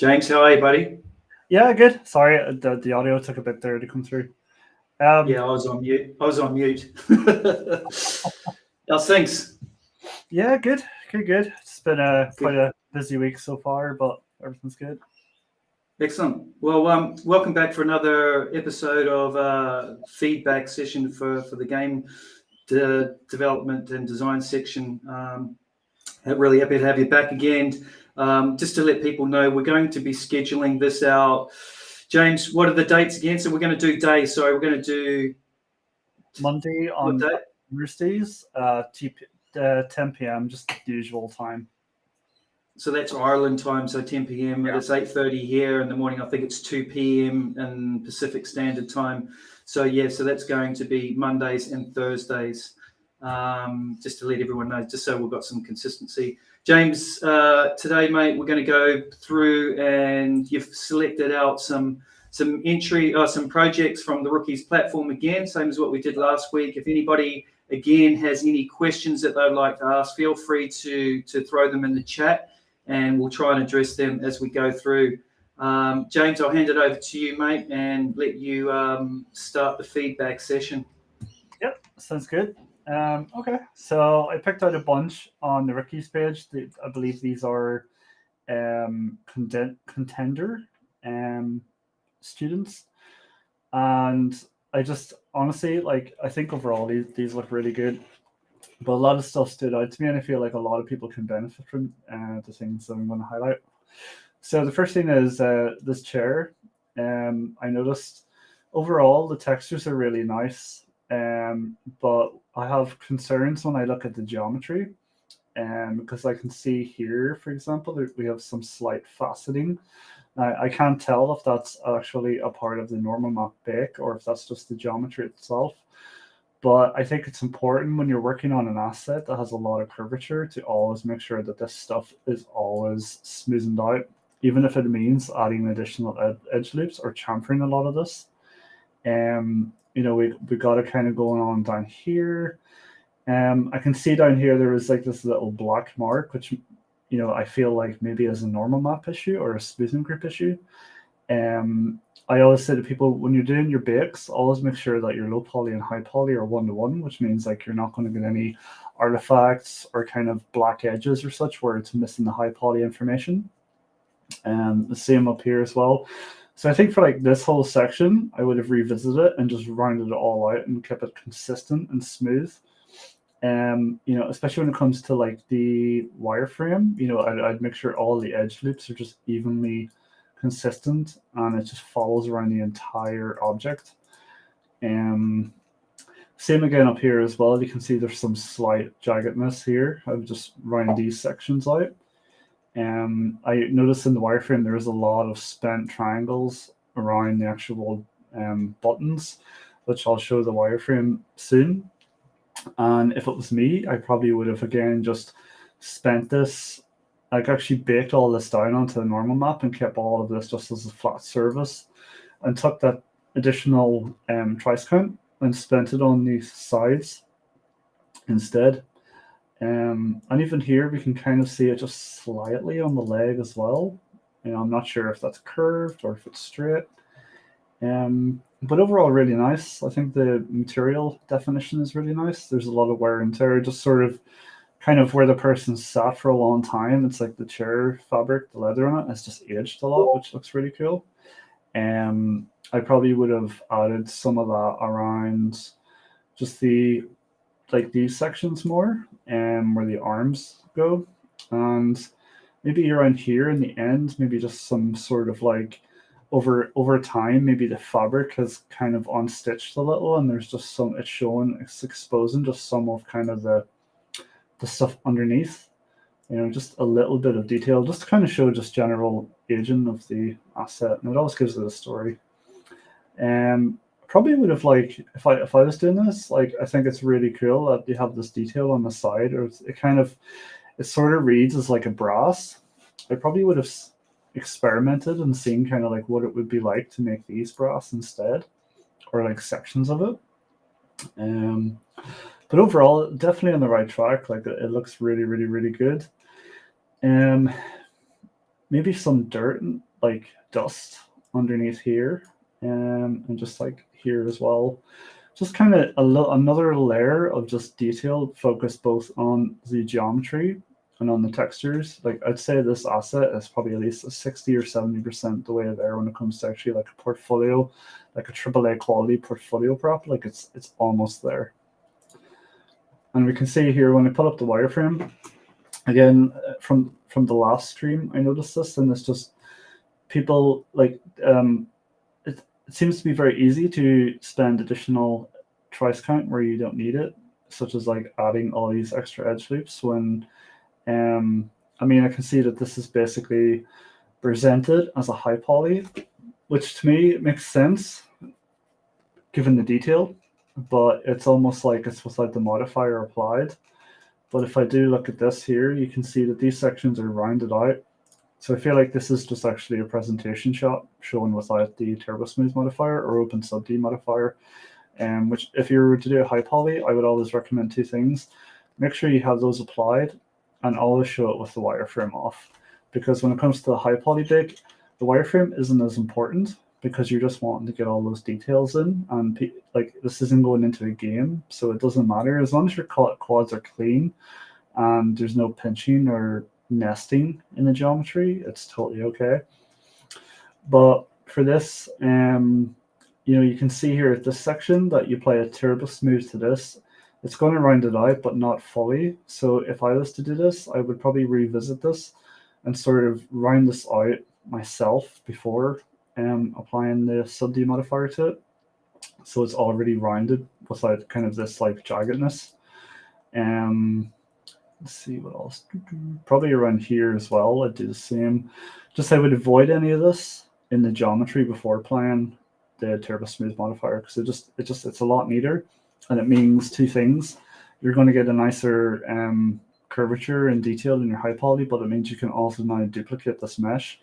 James, how are you, buddy? Yeah, good. Sorry, the audio took a bit there to come through. Um, Yeah, I was on mute. How's things? yeah, good. It's been quite Good. a busy week so far, but everything's good. Excellent. Well, welcome back for another episode of feedback session for the game development and design section. Really happy to have you back again. Just to let people know, we're going to be scheduling this out. James, what are the dates again? So we're going to do days. So we're going to do Monday what on day? Thursdays, 10 p.m., just the usual time. So that's Ireland time, so 10 p.m. Yeah. It's 8:30 here in the morning. I think it's 2 p.m. in Pacific Standard Time. So yeah, so that's going to be Mondays and Thursdays. Just to let everyone know, just so we've got some consistency. James, today, mate, we're going to go through and you've selected out some projects from the Rookies platform again, same as what we did last week. If anybody again has any questions that they'd like to ask, feel free to throw them in the chat, and we'll try and address them as we go through. James, I'll hand it over to you, mate, and let you start the feedback session. Yep, sounds good. Okay, so I picked out a bunch on the Rookies page. I believe these are contender students, and I just honestly I think overall these look really good. But a lot of stuff stood out to me, and I feel like a lot of people can benefit from the things that I'm going to highlight. So the first thing is this chair. I noticed overall the textures are really nice, but I have concerns when I look at the geometry, because I can see here, for example, that we have some slight faceting. I can't tell if that's actually a part of the normal map bake or if that's just the geometry itself. But I think it's important when you're working on an asset that has a lot of curvature to always make sure that this stuff is always smoothened out, even if it means adding additional edge loops or chamfering a lot of this. We got it kind of going on down here. I can see down here there is like this little black mark, which I feel like maybe is a normal map issue or a smoothing group issue. I always say to people, when you're doing your bakes, always make sure that your low poly and high poly are 1-to-1, which means like you're not going to get any artifacts or kind of black edges or such where it's missing the high poly information. The same up here as well. So I think for like this whole section, I would have revisited it and just rounded it all out and kept it consistent and smooth. Especially when it comes to like the wireframe, I'd make sure all the edge loops are just evenly consistent and it just follows around the entire object. Same again up here as well. You can see there's some slight jaggedness here. I've just round these sections out. I noticed in the wireframe there's a lot of spent triangles around the actual buttons, which I'll show the wireframe soon. And if it was me, I probably would have again just spent this, like actually baked all this down onto the normal map and kept all of this just as a flat surface, and took that additional trice count and spent it on these sides instead. And even here we can kind of see it just slightly on the leg as well. I'm not sure if that's curved or if it's straight. But overall really nice. I think the material definition is really nice. There's a lot of wear and tear, just sort of kind of where the person sat for a long time. It's like the chair fabric, the leather on it has just aged a lot, which looks really cool. I probably would have added some of that around just the these sections more, where the arms go, and maybe around here in the end, maybe just some sort of like over time, maybe the fabric has kind of unstitched a little, and there's just it's exposing just some of kind of the stuff underneath, just a little bit of detail, just to kind of show just general aging of the asset, and it always gives it a story. Probably would have if I was doing this, I think it's really cool that you have this detail on the side, or it sort of reads as like a brass. I probably would have experimented and seen kind of like what it would be like to make these brass instead, or like sections of it. But overall, definitely on the right track. It looks really, really, really good. Maybe some dirt like dust underneath here, and just like here as well. Just kind of another layer of just detail focused both on the geometry and on the textures. Like I'd say this asset is probably at least a 60 or 70% the way there when it comes to actually like a portfolio, like a AAA quality portfolio prop. Like it's almost there. And we can see here when I pull up the wireframe, again, from the last stream, I noticed this, and it's just people like it seems to be very easy to spend additional trice count where you don't need it, such as like adding all these extra edge loops when I mean, I can see that this is basically presented as a high poly, which to me makes sense given the detail, but it's almost like it's without the modifier applied. But if I do look at this here, you can see that these sections are rounded out. So I feel like this is just actually a presentation shot shown without the turbo smooth modifier or open sub D modifier. Which if you were to do a high poly, I would always recommend two things. Make sure you have those applied and always show it with the wireframe off. Because when it comes to the high poly big, the wireframe isn't as important because you're just wanting to get all those details in. And like this isn't going into a game, so it doesn't matter. As long as your quads are clean and there's no pinching or nesting in the geometry, it's totally okay. But for this, you can see here at this section that you apply a turbo smooth to this. It's going to round it out, but not fully. So if I was to do this, I would probably revisit this and sort of round this out myself before applying the sub D modifier to it. So it's already rounded without kind of this like jaggedness. Let's see what else. Probably around here as well, I'd do the same. Just I would avoid any of this in the geometry before applying the turbo smooth modifier because it's a lot neater, and it means two things. You're going to get a nicer curvature and detail in your high poly, but it means you can also now duplicate this mesh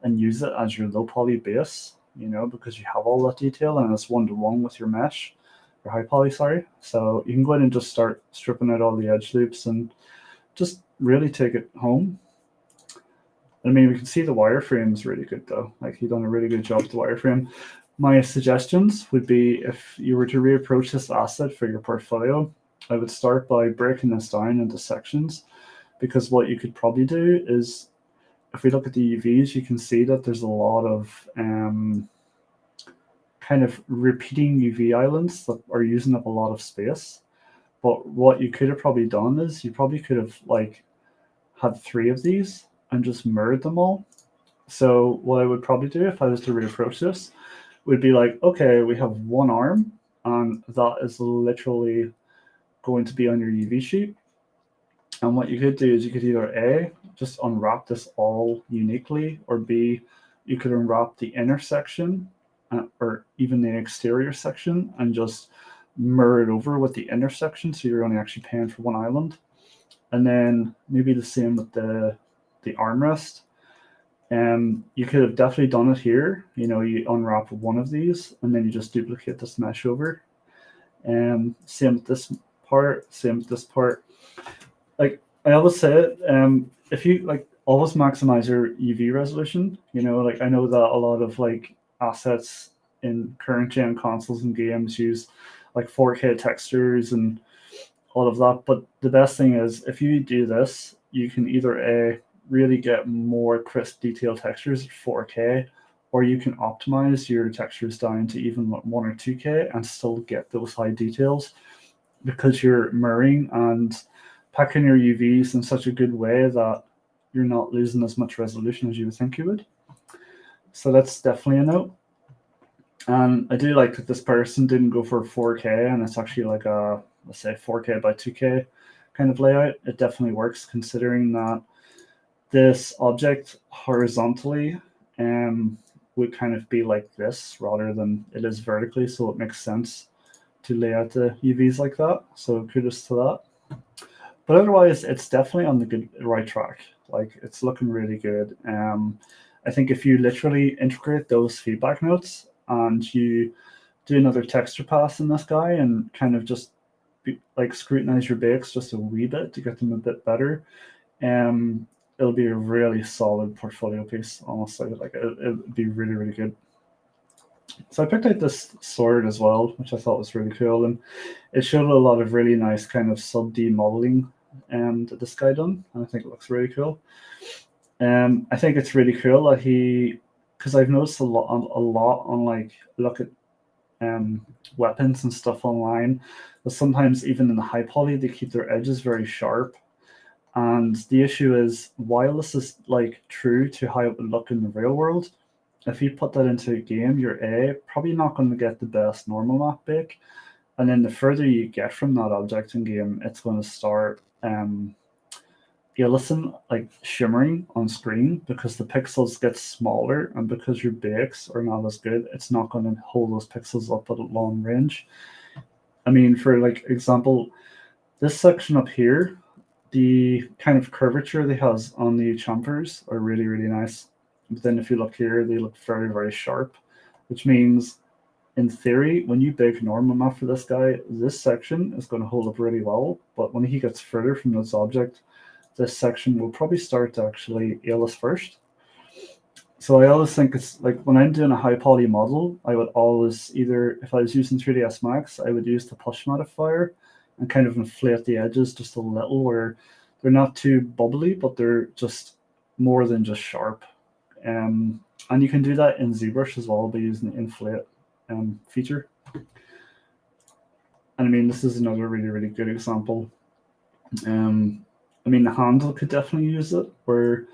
and use it as your low poly base, because you have all that detail and it's one-to-one with your mesh, your high poly, sorry. So you can go ahead and just start stripping out all the edge loops and just really take it home. I mean, we can see the wireframe is really good though. Like you've done a really good job with the wireframe. My suggestions would be if you were to reapproach this asset for your portfolio, I would start by breaking this down into sections, because what you could probably do is, if we look at the UVs, you can see that there's a lot of kind of repeating UV islands that are using up a lot of space. But what you could have probably done is you probably could have like had 3 of these and just mirrored them all. So what I would probably do if I was to reapproach this would be like, okay, we have one arm and that is literally going to be on your UV sheet. And what you could do is you could either A, just unwrap this all uniquely, or B, you could unwrap the inner section or even the exterior section and just mirror it over with the inner section, so you're only actually paying for one island. And then maybe the same with the armrest. You could have definitely done it here. You unwrap one of these and then you just duplicate this mesh over. Same with this part, same with this part. Like I always say it, if you like always maximize your UV resolution, like I know that a lot of like assets in current gen consoles and games use like 4K textures and all of that. But the best thing is if you do this, you can either really get more crisp detailed textures at 4K, or you can optimize your textures down to even 1 or 2K and still get those high details, because you're mirroring and packing your UVs in such a good way that you're not losing as much resolution as you would think you would. So that's definitely a note. And I do like that this person didn't go for 4K and it's actually like a, let's say 4K by 2K kind of layout. It definitely works, considering that this object horizontally would kind of be like this rather than it is vertically, so it makes sense to lay out the UVs like that. So kudos to that. But otherwise, it's definitely on the right track. Like it's looking really good. I think if you literally integrate those feedback notes and you do another texture pass in this guy and kind of just scrutinize your bakes just a wee bit to get them a bit better, it'll be a really solid portfolio piece, honestly. Like it'd be really, really good. So I picked out this sword as well, which I thought was really cool, and it showed a lot of really nice kind of sub-D modeling that this guy done, and I think it looks really cool. I think it's really cool that because I've noticed a lot on like look at weapons and stuff online, but sometimes even in the high poly they keep their edges very sharp. And the issue is, while this is like true to how it would look in the real world, if you put that into a game, you're probably not going to get the best normal map bake. And then the further you get from that object in game, it's going to start like shimmering on screen because the pixels get smaller, and because your bakes are not as good, it's not going to hold those pixels up at a long range. I mean, for like example, this section up here, the kind of curvature they has on the chamfers are really, really nice. But then if you look here, they look very, very sharp, which means in theory, when you bake normal map for this guy, this section is going to hold up really well. But when he gets further from this object, this section will probably start to actually alias first. So I always think it's like when I'm doing a high poly model, I would always either, if I was using 3ds Max, I would use the push modifier and kind of inflate the edges just a little, where they're not too bubbly, but they're just more than just sharp. And you can do that in ZBrush as well by using the inflate feature. And I mean, this is another really, really good example. I mean, the handle could definitely use it, where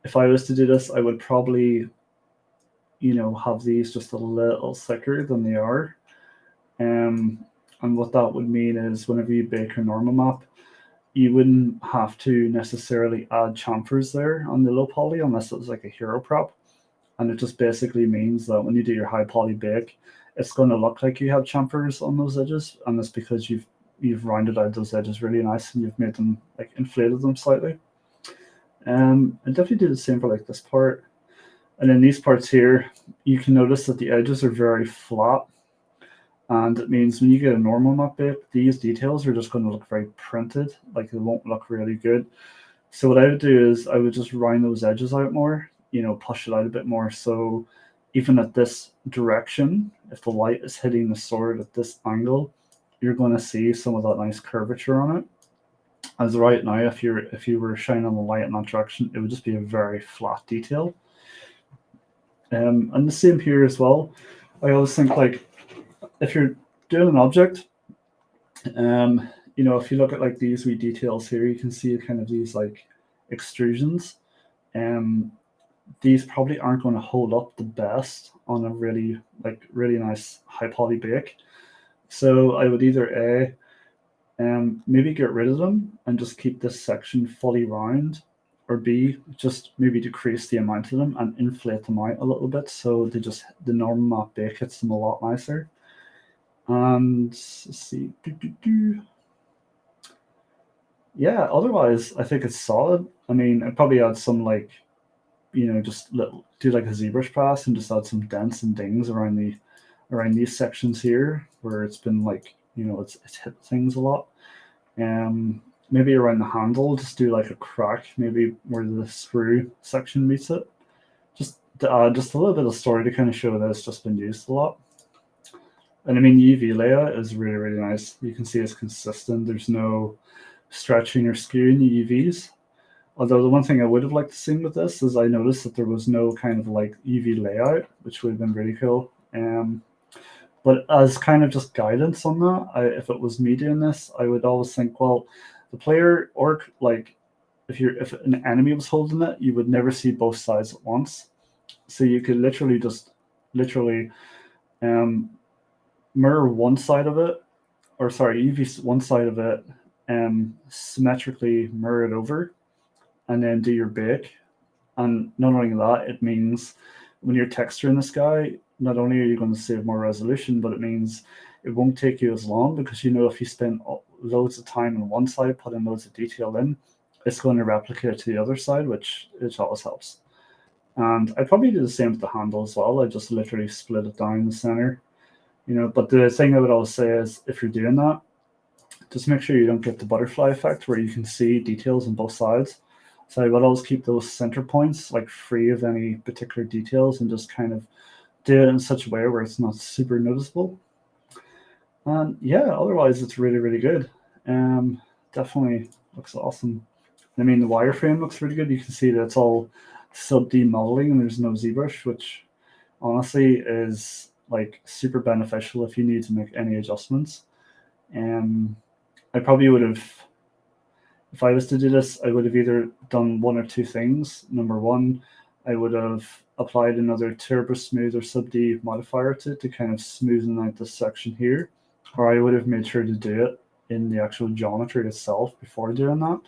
if I was to do this, I would probably, have these just a little thicker than they are. And what that would mean is whenever you bake a normal map, you wouldn't have to necessarily add chamfers there on the low poly unless it was like a hero prop. And it just basically means that when you do your high poly bake, it's going to look like you have chamfers on those edges, and that's because you've rounded out those edges really nice and you've made them like inflated them slightly. And definitely do the same for like this part. And then these parts here, you can notice that the edges are very flat. And it means when you get a normal map bake, these details are just going to look very printed, like they won't look really good. So what I would do is I would just round those edges out more, push it out a bit more. So even at this direction, if the light is hitting the sword at this angle, you're going to see some of that nice curvature on it. As right now, if you were shining the light in that direction, it would just be a very flat detail. And the same here as well. I always think like if you're doing an object, if you look at like these wee details here, you can see kind of these like extrusions. These probably aren't going to hold up the best on a really nice high poly bake. So I would either maybe get rid of them and just keep this section fully round, or B, just maybe decrease the amount of them and inflate them out a little bit so the normal map bake hits them a lot nicer. And let's see. Yeah, otherwise I think it's solid. I mean, I'd probably add some like, just do like a ZBrush pass and just add some dents and dings around these sections here where it's been like, it's hit things a lot. Maybe around the handle, just do like a crack, maybe where the screw section meets it. Just to add just a little bit of story to kind of show that it's just been used a lot. And I mean, UV layout is really, really nice. You can see it's consistent. There's no stretching or skewing the UVs. Although the one thing I would have liked to see with this is I noticed that there was no kind of like UV layout, which would have been really cool. But as kind of just guidance on that, if it was me doing this, I would always think, well, the player, or like if an enemy was holding it, you would never see both sides at once. So you could literally mirror one side of it, or sorry, UV one side of it, symmetrically mirror it over, and then do your bake. And not only that, it means when you're texturing this guy, not only are you going to save more resolution, but it means it won't take you as long, because if you spend loads of time on one side putting loads of detail in, it's going to replicate it to the other side, which always helps. And I probably do the same with the handle as well. I just literally split it down the center, But the thing I would always say is, if you're doing that, just make sure you don't get the butterfly effect where you can see details on both sides. So I would always keep those center points like free of any particular details and just kind of do it in such a way where it's not super noticeable. And yeah, otherwise it's really, really good. Definitely looks awesome. I mean, the wireframe looks really good. You can see that it's all sub-D modeling and there's no ZBrush, which honestly is like super beneficial if you need to make any adjustments. I probably would have, if I was to do this, I would have either done one or two things. Number one, I would have applied another turbo smooth or sub-D modifier to kind of smoothen out this section here, or I would have made sure to do it in the actual geometry itself before doing that.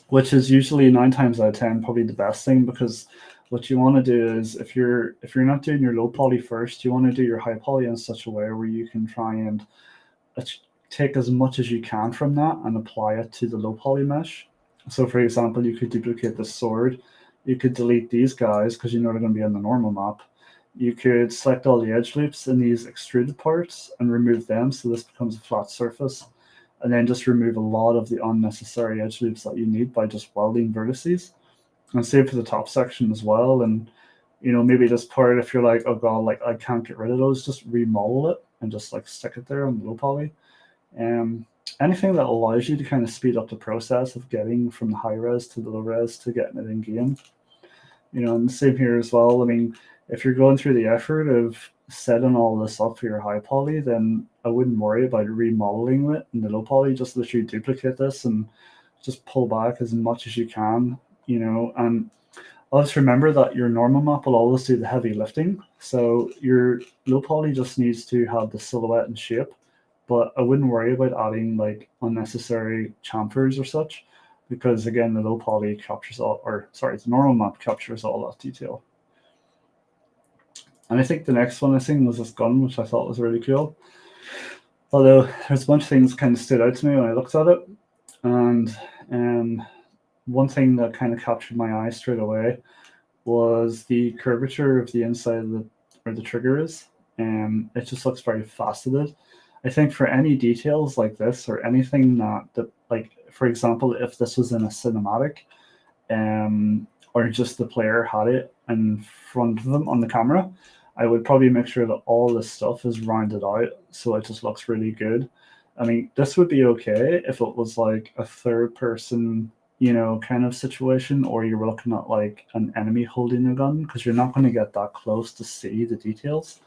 Which is usually 9 times out of 10 probably the best thing, because what you want to do is if you're not doing your low poly first, you want to do your high poly in such a way where you can try and take as much as you can from that and apply it to the low poly mesh. So for example, you could duplicate the sword, you could delete these guys because you know they're going to be on the normal map. You could select all the edge loops in these extruded parts and remove them so this becomes a flat surface, and then just remove a lot of the unnecessary edge loops that you need by just welding vertices. And same for the top section as well. And maybe this part, if you're like, oh god, like I can't get rid of those, just remodel it and just like stick it there on the low poly. Anything that allows you to kind of speed up the process of getting from the high res to the low res to getting it in game. And the same here as well. I mean, if you're going through the effort of setting all this up for your high poly, then I wouldn't worry about remodeling it in the low poly. Just literally duplicate this and just pull back as much as you can, and always remember that your normal map will always do the heavy lifting. So your low poly just needs to have the silhouette and shape, but I wouldn't worry about adding like unnecessary chamfers or such, because again, the low poly captures the normal map captures all that detail. And I think the next one I seen was this gun, which I thought was really cool. Although there's a bunch of things kind of stood out to me when I looked at it. And one thing that kind of captured my eye straight away was the curvature of the inside of where the trigger is. It just looks very faceted. I think for any details like this or anything that like, for example, if this was in a cinematic, or just the player had it in front of them on the camera, I would probably make sure that all this stuff is rounded out so it just looks really good. I mean, this would be okay if it was like a third person, kind of situation, or you were looking at like an enemy holding a gun, because you're not going to get that close to see the details.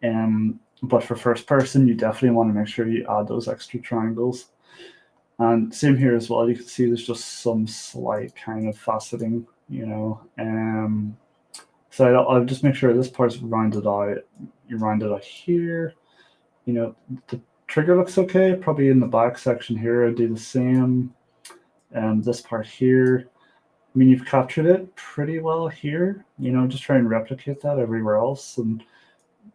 But for first person, you definitely want to make sure you add those extra triangles. And same here as well. You can see there's just some slight kind of faceting, So I'll just make sure this part's rounded out. You round it out here. The trigger looks okay. Probably in the back section here, I'd do the same. And this part here, I mean, you've captured it pretty well here. Just try and replicate that everywhere else and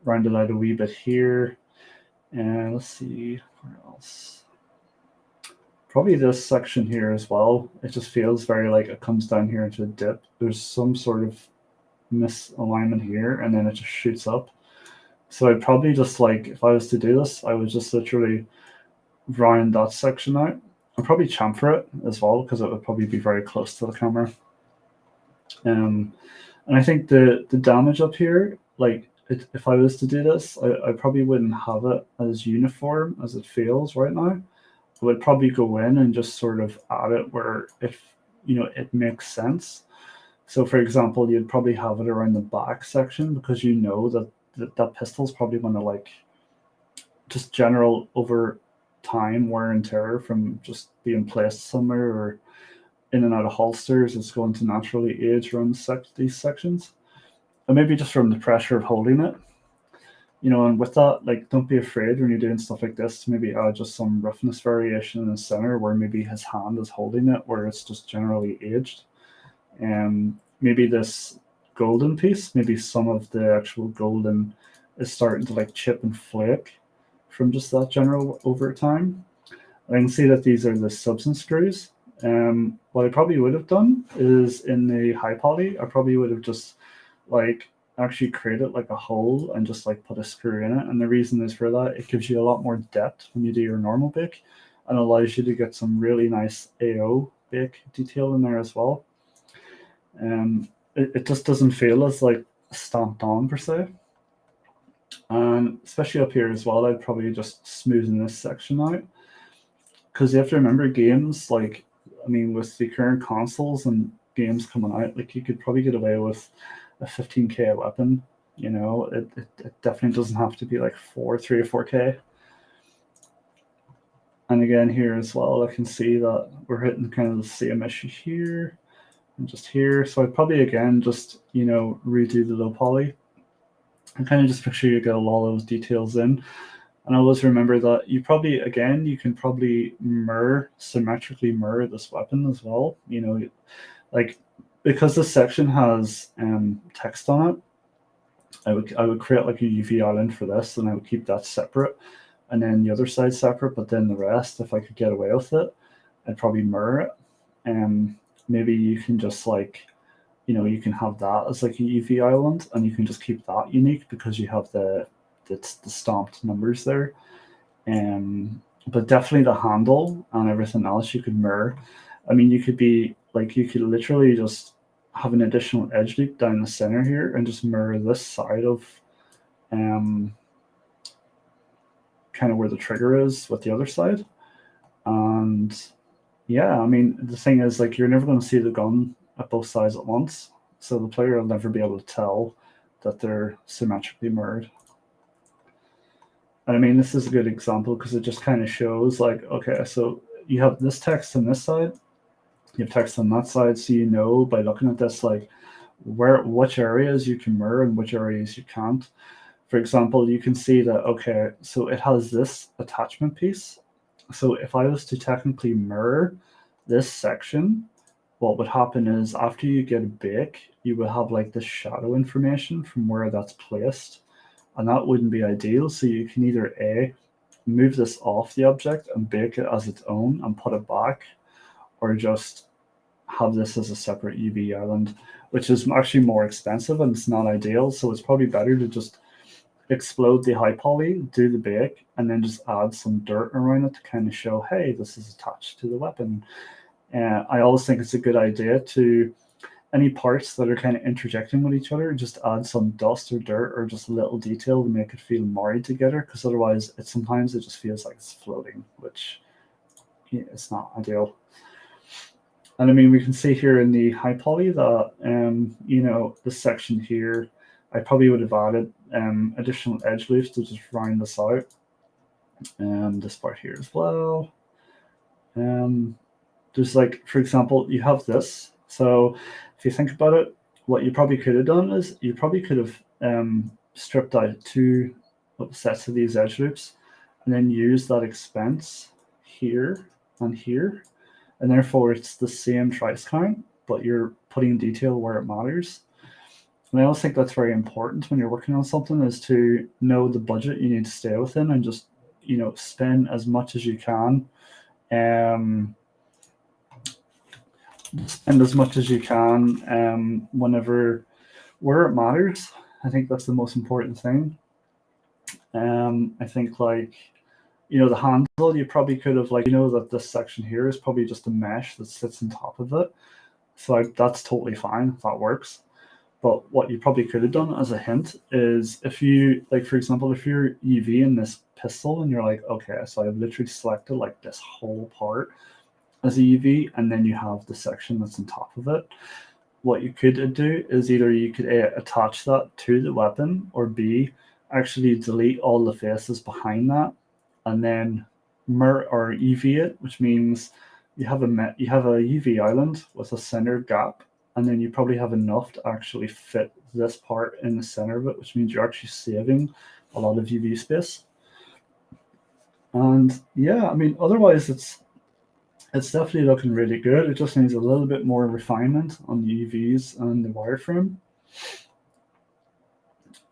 round it out a wee bit here. And let's see, where else? Probably this section here as well. It just feels very like it comes down here into a dip. There's some sort of misalignment here, and then it just shoots up. So I'd probably just like, if I was to do this, I would just literally round that section out. I'd probably chamfer it as well, because it would probably be very close to the camera. And I think the damage up here, like if I was to do this, I probably wouldn't have it as uniform as it feels right now. I would probably go in and just sort of add it where it makes sense. So for example, you'd probably have it around the back section, because that pistol's probably going to like just general over time wear and tear from just being placed somewhere or in and out of holsters. It's going to naturally age around these sections, and maybe just from the pressure of holding it. And with that, like, don't be afraid when you're doing stuff like this to maybe add just some roughness variation in the center where maybe his hand is holding it, where it's just generally aged. And maybe this golden piece, maybe some of the actual golden is starting to like chip and flake from just that general over time. I can see that these are the substance screws. What I probably would have done is in the high poly, I probably would have just like actually created like a hole and just like put a screw in it. And the reason is for that, it gives you a lot more depth when you do your normal bake and allows you to get some really nice AO bake detail in there as well. It just doesn't feel as like stamped on per se. And especially up here as well, I'd probably just smoothen this section out, because you have to remember games like, I mean, with the current consoles and games coming out, like you could probably get away with a 15K weapon. You know, it definitely doesn't have to be like 3 or 4K. And again here as well, I can see that we're hitting kind of the same issue here and just here. So I'd probably again just, you know, redo the low poly and kind of just make sure you get a lot of those details in. And always remember that you probably, again, you can probably symmetrically mirror this weapon as well. You know, like, because this section has text on it, I would create like a UV island for this, and I would keep that separate, and then the other side separate. But then the rest, if I could get away with it, I'd probably mirror it. And maybe you can just like, you know, you can have that as like a UV island, and you can just keep that unique because you have the stamped numbers there. But definitely the handle and everything else you could mirror. I mean, you could be like, you could literally just have an additional edge loop down the center here and just mirror this side of kind of where the trigger is with the other side. And yeah, I mean, the thing is, like, you're never going to see the gun at both sides at once, so the player will never be able to tell that they're symmetrically mirrored. And I mean, this is a good example because it just kind of shows, like, okay, so you have this text on this side, you have text on that side, so you know by looking at this, like, which areas you can mirror and which areas you can't. For example, you can see that, okay, so it has this attachment piece. So if I was to technically mirror this section, what would happen is after you get a bake, you would have like this shadow information from where that's placed. And that wouldn't be ideal. So you can either A, move this off the object and bake it as its own and put it back, or just have this as a separate UV island, which is actually more expensive and it's not ideal. So it's probably better to just explode the high poly, do the bake, and then just add some dirt around it to kind of show, hey, this is attached to the weapon. I always think it's a good idea to, any parts that are kind of interjecting with each other, just add some dust or dirt or just a little detail to make it feel married together, because otherwise sometimes it just feels like it's floating, which it's not ideal. And I mean, we can see here in the high poly that, you know, this section here, I probably would have added additional edge loops to just round this out. And this part here as well. There's like, for example, you have this. So if you think about it, what you probably could have done is you probably could have stripped out 2 sets of these edge loops and then use that expense here and here. And therefore it's the same trice count, but you're putting detail where it matters. And I also think that's very important when you're working on something, is to know the budget you need to stay within and just, you know, spend as much as you can. Spend as much as you can where it matters. I think that's the most important thing. I think, like, you know, the handle, you probably could have, like, you know, that this section here is probably just a mesh that sits on top of it. So that's totally fine. That works. But what you probably could have done as a hint is, if you, like, for example, if you're UV in this pistol and you're like, okay, so I've literally selected like this whole part as a UV, and then you have the section that's on top of it, what you could do is either you could A, attach that to the weapon, or B, actually delete all the faces behind that and then or UV it, which means you have a UV island with a center gap, and then you probably have enough to actually fit this part in the center of it, which means you're actually saving a lot of UV space. And yeah, I mean, otherwise it's definitely looking really good. It just needs a little bit more refinement on the UVs and the wireframe.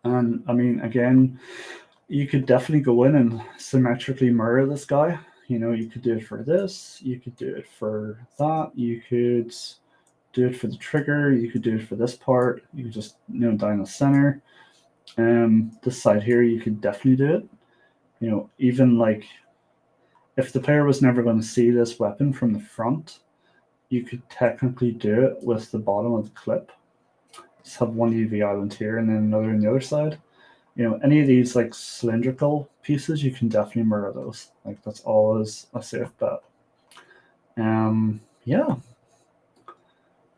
And I mean, again, you could definitely go in and symmetrically mirror this guy. You know, you could do it for this, you could do it for that, you could do it for the trigger, you could do it for this part, you could just, you know, down the center. This side here, you could definitely do it. You know, even like if the player was never going to see this weapon from the front, you could technically do it with the bottom of the clip. Just have one UV island here and then another on the other side. Any of these like cylindrical pieces, you can definitely mirror those. Like that's always a safe bet. Yeah.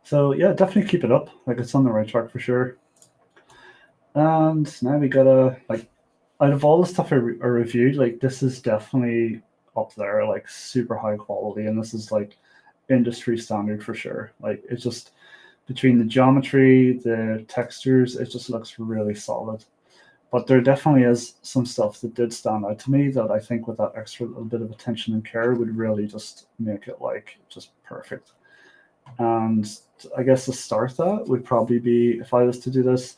So yeah, definitely keep it up. Like it's on the right track for sure. And now we gotta out of all the stuff I reviewed, like this is definitely up there, like super high quality, and this is like industry standard for sure. Like it's just between the geometry, the textures, it just looks really solid. But there definitely is some stuff that did stand out to me that I think with that extra little bit of attention and care would really just make it like just perfect. And I guess to start that would probably be, if I was to do this,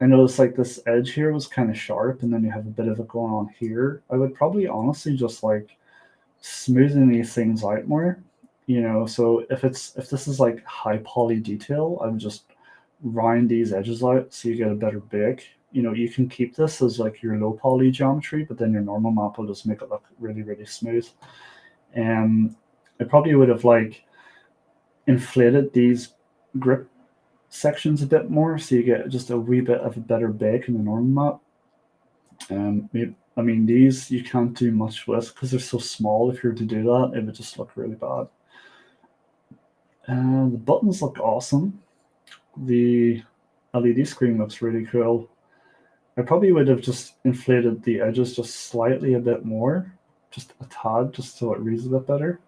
I noticed like this edge here was kind of sharp and then you have a bit of it going on here. I would probably honestly just like smoothing these things out more. So if this is like high poly detail, I would just round these edges out so you get a better bake. You can keep this as like your low poly geometry, but then your normal map will just make it look really, really smooth. And I probably would have like inflated these grip sections a bit more so you get just a wee bit of a better bake in the normal map. I mean, these you can't do much with because they're so small. If you were to do that, it would just look really bad. The buttons look awesome. The LED screen looks really cool. I probably would have just inflated the edges just slightly a bit more, just a tad, just so it reads a bit better.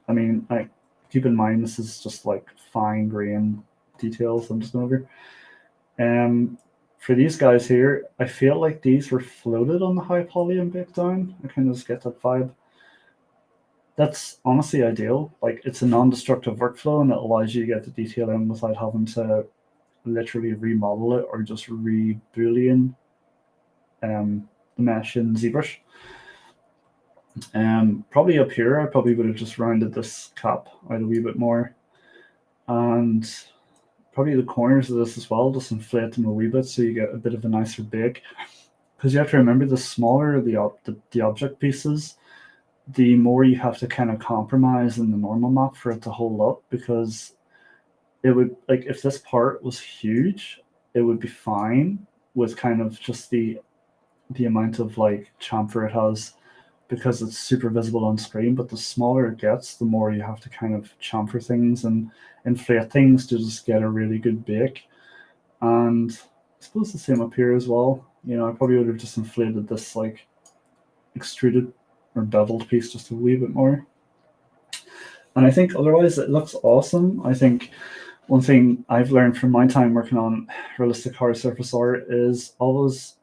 I mean, I keep in mind this is just like fine grain details I'm just going over. For these guys here, I feel like these were floated on the high poly and baked down. I kind of just get that vibe. That's honestly ideal. Like it's a non-destructive workflow and it allows you to get the detail in without having to literally remodel it or just re-boolean the mesh in ZBrush. Probably up here, I probably would have just rounded this cap out a wee bit more. And probably the corners of this as well, just inflate them a wee bit so you get a bit of a nicer bake. Because you have to remember, the smaller the object pieces, the more you have to kind of compromise in the normal map for it to hold up, because it would, like, if this part was huge, it would be fine with kind of just the amount of like chamfer it has, because it's super visible on screen. But the smaller it gets, the more you have to kind of chamfer things and inflate things to just get a really good bake. And I suppose the same up here as well. I probably would have just inflated this like extruded or beveled piece just a wee bit more. And I think otherwise it looks awesome. I think one thing I've learned from my time working on realistic hard surface art is always,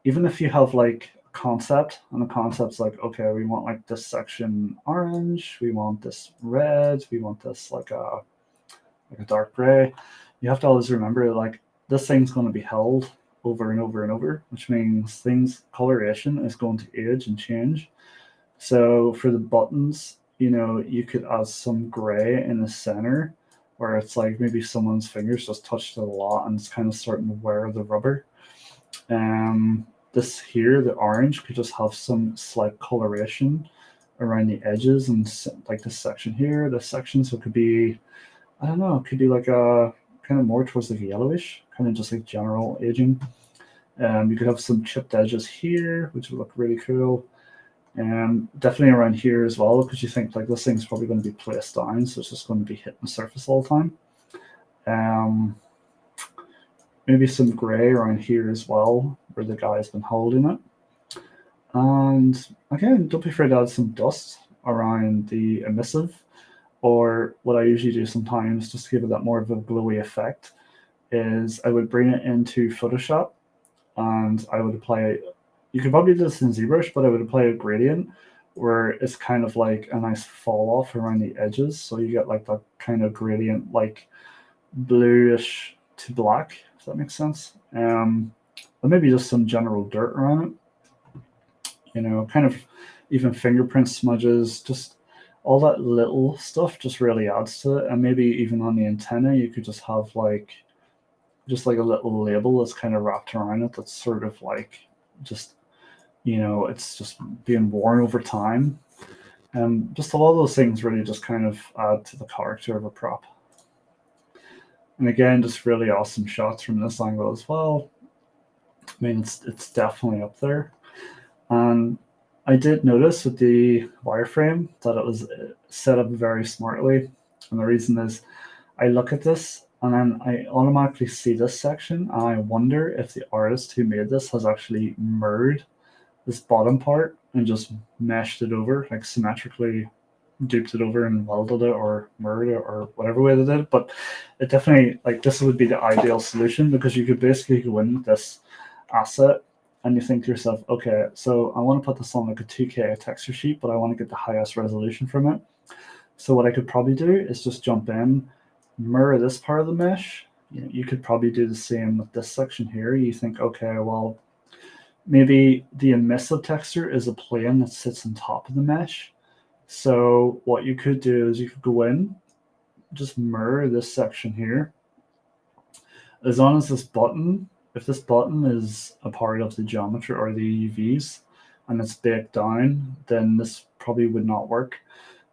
even if you have like a concept and the concept's like, okay, we want like this section orange, we want this red, we want this like a dark gray, you have to always remember like this thing's going to be held over and over and over, which means coloration is going to age and change. So for the buttons, you could add some gray in the center where it's like maybe someone's fingers just touched it a lot and it's kind of starting to wear the rubber. This here, the orange, could just have some slight coloration around the edges, and like this section here, this section, so it could be, I don't know, it could be like a kind of more towards like yellowish, kind of just like general aging. You could have some chipped edges here, which would look really cool. And definitely around here as well, because you think like this thing's probably going to be placed down, so it's just going to be hitting the surface all the time. Maybe some gray around here as well, where the guy's been holding it. And again, don't be afraid to add some dust around the emissive, or what I usually do sometimes, just to give it that more of a glowy effect, is I would bring it into Photoshop and I would apply, you could probably do this in ZBrush, but I would apply a gradient where it's kind of like a nice fall off around the edges. So you get like that kind of gradient, like bluish to black, if that makes sense. Or maybe just some general dirt around it, kind of even fingerprint smudges, just all that little stuff just really adds to it. And maybe even on the antenna, you could just have like a little label that's kind of wrapped around it that's sort of like just, it's just being worn over time. Just a lot of those things really just kind of add to the character of a prop. And again, just really awesome shots from this angle as well. I mean, it's definitely up there. And I did notice with the wireframe that it was set up very smartly. And the reason is I look at this and then I automatically see this section and I wonder if the artist who made this has actually mirrored this bottom part and just meshed it over, like symmetrically duped it over and welded it or mirrored it or whatever way they did it. But it definitely, like, this would be the ideal solution because you could basically go in with this asset and you think to yourself, okay, so I want to put this on like a 2K texture sheet, but I want to get the highest resolution from it. So what I could probably do is just jump in, mirror this part of the mesh. You could probably do the same with this section here. You think, okay, well, maybe the emissive texture is a plane that sits on top of the mesh. So what you could do is you could go in, just mirror this section here. As long as this button, if this button is a part of the geometry or the UVs and it's baked down, then this probably would not work.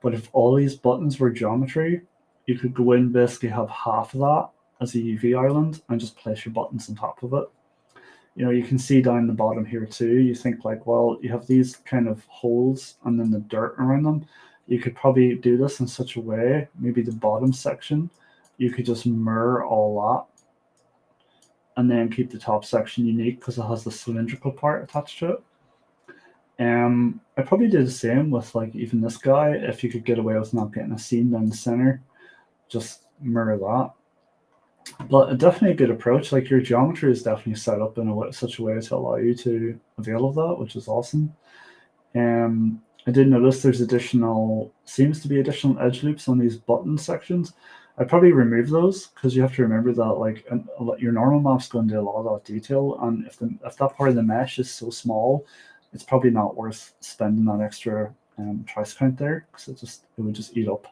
But if all these buttons were geometry, you could go in, basically have half of that as a UV island and just place your buttons on top of it. You can see down the bottom here too, you think like, well, you have these kind of holes and then the dirt around them. You could probably do this in such a way, maybe the bottom section, you could just mirror all that and then keep the top section unique because it has the cylindrical part attached to it. I probably do the same with like even this guy. If you could get away with not getting a seam down the center, just mirror that. But definitely a good approach. Like your geometry is definitely set up in such a way to allow you to avail of that, which is awesome. I did notice there's seems to be additional edge loops on these button sections. I'd probably remove those because you have to remember that like your normal map's going to do a lot of that detail, and if that part of the mesh is so small, it's probably not worth spending that extra price count there because it would just eat up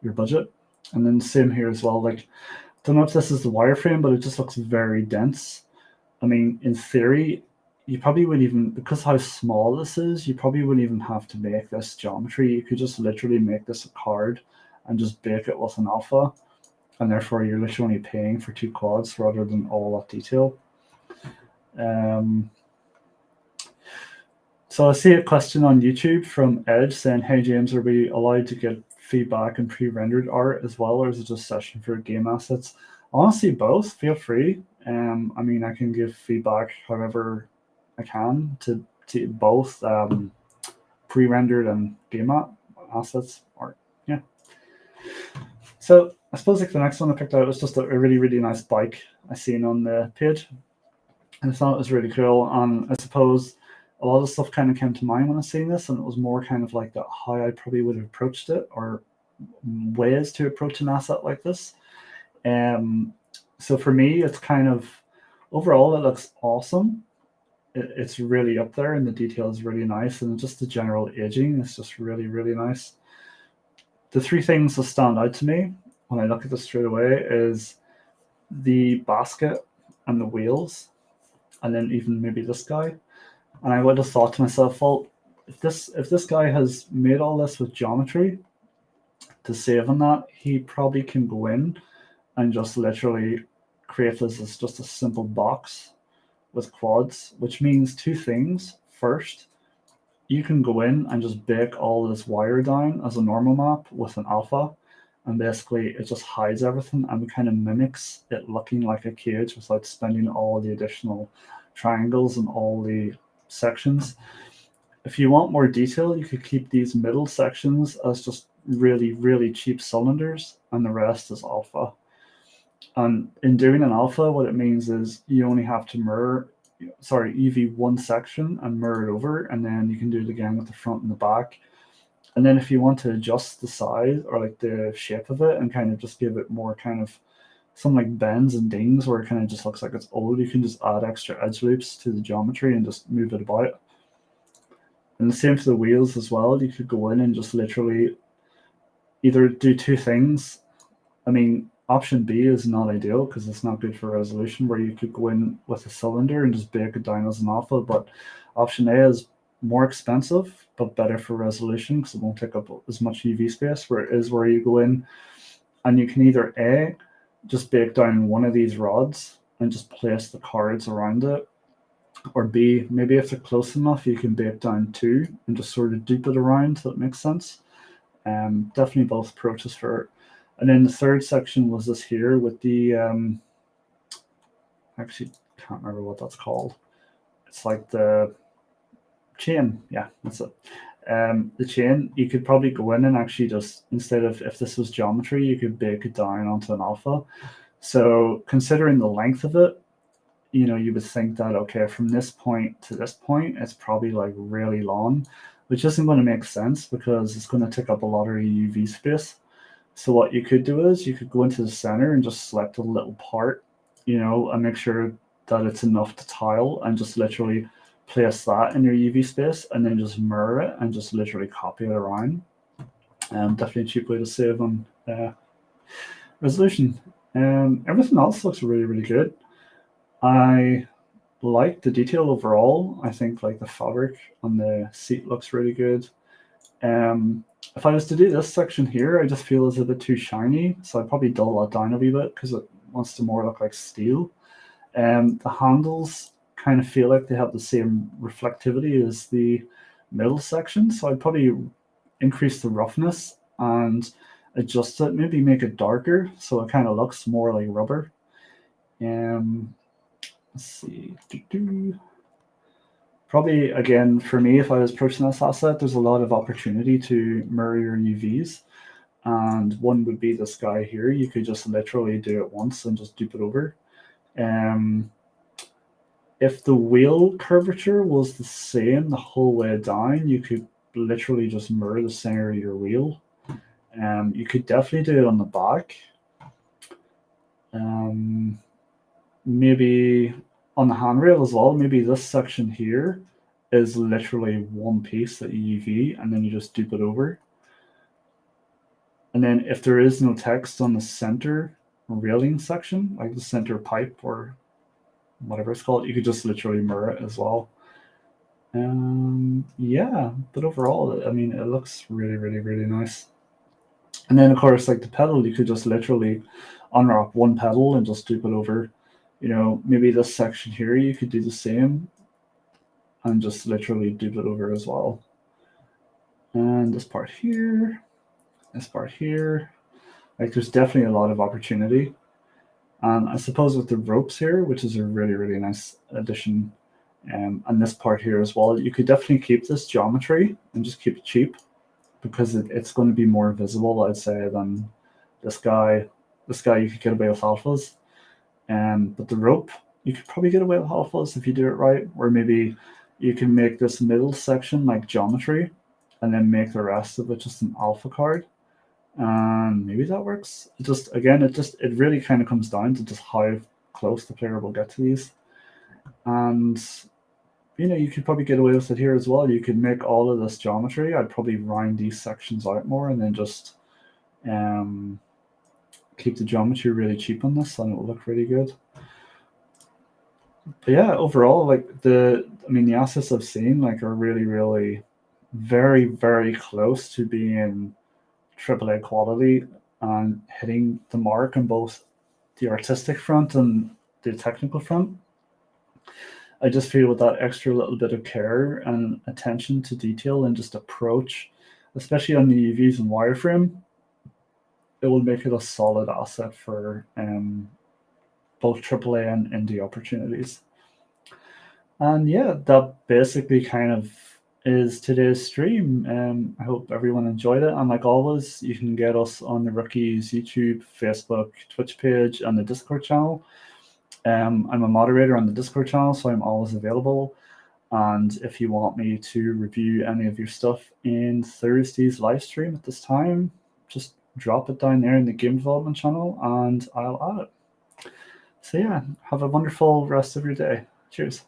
your budget. And then same here as well. Like, don't know if this is the wireframe, but it just looks very dense. I mean, in theory, you probably wouldn't even, because how small this is, you probably wouldn't even have to make this geometry. You could just literally make this a card and just bake it with an alpha. And therefore, you're literally only paying for 2 quads rather than all that detail. So I see a question on YouTube from Ed saying, hey, James, are we allowed to get feedback and pre-rendered art as well, or is it just session for game assets? Honestly, both. Feel free. I mean, I can give feedback however I can to both pre-rendered and game assets art. Yeah. So I suppose like the next one I picked out was just a really, really nice bike I seen on the page. And I thought it was really cool. And I suppose a lot of stuff kind of came to mind when I seen this, and it was more kind of like that how I probably would have approached it or ways to approach an asset like this. So for me, it's kind of overall it looks awesome. It's really up there, and the detail is really nice, and just the general aging is just really, really nice. The 3 things that stand out to me when I look at this straight away is the basket and the wheels, and then even maybe this guy. And I would have thought to myself, well, if this guy has made all this with geometry to save on that, he probably can go in and just literally create this as just a simple box with quads, which means 2 things. First, you can go in and just bake all this wire down as a normal map with an alpha, and basically it just hides everything and kind of mimics it looking like a cage without spending all the additional triangles and all the sections. If you want more detail, you could keep these middle sections as just really, really cheap cylinders, and the rest is alpha. And in doing an alpha, what it means is you only have to UV one section and mirror it over, and then you can do it again with the front and the back. And then if you want to adjust the size or like the shape of it and kind of just give it more kind of some like bends and dings where it kind of just looks like it's old, you can just add extra edge loops to the geometry and just move it about. And the same for the wheels as well. You could go in and just literally either do 2 things. I mean, option B is not ideal because it's not good for resolution, where you could go in with a cylinder and just bake it down as an alpha. But option A is more expensive, but better for resolution because it won't take up as much UV space, where it is where you go in and you can either A, just bake down one of these rods and just place the cards around it, or B, maybe if they're close enough, you can bake down two and just sort of dupe it around, so it makes sense. Definitely both approaches for it. And then the third section was this here with the, actually can't remember what that's called. It's like the chain. Yeah, that's it. The chain, you could probably go in and actually just, instead of, if this was geometry, you could bake it down onto an alpha. So considering the length of it, you know, you would think that, okay, from this point to this point, it's probably like really long, which isn't going to make sense because it's going to take up a lot of UV space. So what you could do is you could go into the center and just select a little part, you know, and make sure that it's enough to tile and just literally place that in your UV space and then just mirror it and just literally copy it around. Definitely a cheap way to save on resolution. Everything else looks really, really good. I like the detail overall. I think like the fabric on the seat looks really good. If I was to do this section here, I just feel it's a bit too shiny, so I'd probably dull that down a wee bit because it wants to more look like steel. The handles kind of feel like they have the same reflectivity as the middle section, so I'd probably increase the roughness and adjust it, maybe make it darker so it kind of looks more like rubber. Let's see. Probably, again, for me, if I was approaching this asset, there's a lot of opportunity to mirror your UVs. And one would be this guy here. You could just literally do it once and just dupe it over. If the wheel curvature was the same the whole way down, you could literally just mirror the center of your wheel. You could definitely do it on the back. Maybe on the handrail as well, maybe this section here is literally one piece that you UV and then you just dupe it over. And then if there is no text on the center railing section, like the center pipe or whatever it's called, you could just literally mirror it as well. Yeah, but overall, I mean, it looks really, really, really nice. And then of course, like the pedal, you could just literally unwrap one pedal and just dupe it over. You know, maybe this section here, you could do the same and just literally dupe it over as well. And this part here, like there's definitely a lot of opportunity. And I suppose with the ropes here, which is a really, really nice addition, and this part here as well, you could definitely keep this geometry and just keep it cheap because it's going to be more visible, I'd say, than this guy. This guy you could get away with alphas. But the rope, you could probably get away with alphas if you do it right, or maybe you can make this middle section like geometry and then make the rest of it just an alpha card. And maybe that works. It really kind of comes down to just how close the player will get to these. And you know, you could probably get away with it here as well. You could make all of this geometry. I'd probably round these sections out more and then just keep the geometry really cheap on this and it will look really good. But yeah, overall, like the assets I've seen like are really, really very, very close to being AAA quality and hitting the mark on both the artistic front and the technical front. I just feel with that extra little bit of care and attention to detail and just approach, especially on the UVs and wireframe, it will make it a solid asset for both AAA and indie opportunities. And yeah, that basically kind of is today's stream. I hope everyone enjoyed it. And like always, you can get us on the Rookies YouTube, Facebook, Twitch page, and the Discord channel. I'm a moderator on the Discord channel, so I'm always available. And if you want me to review any of your stuff in Thursday's live stream at this time, just drop it down there in the game development channel and I'll add it. So yeah, have a wonderful rest of your day. Cheers.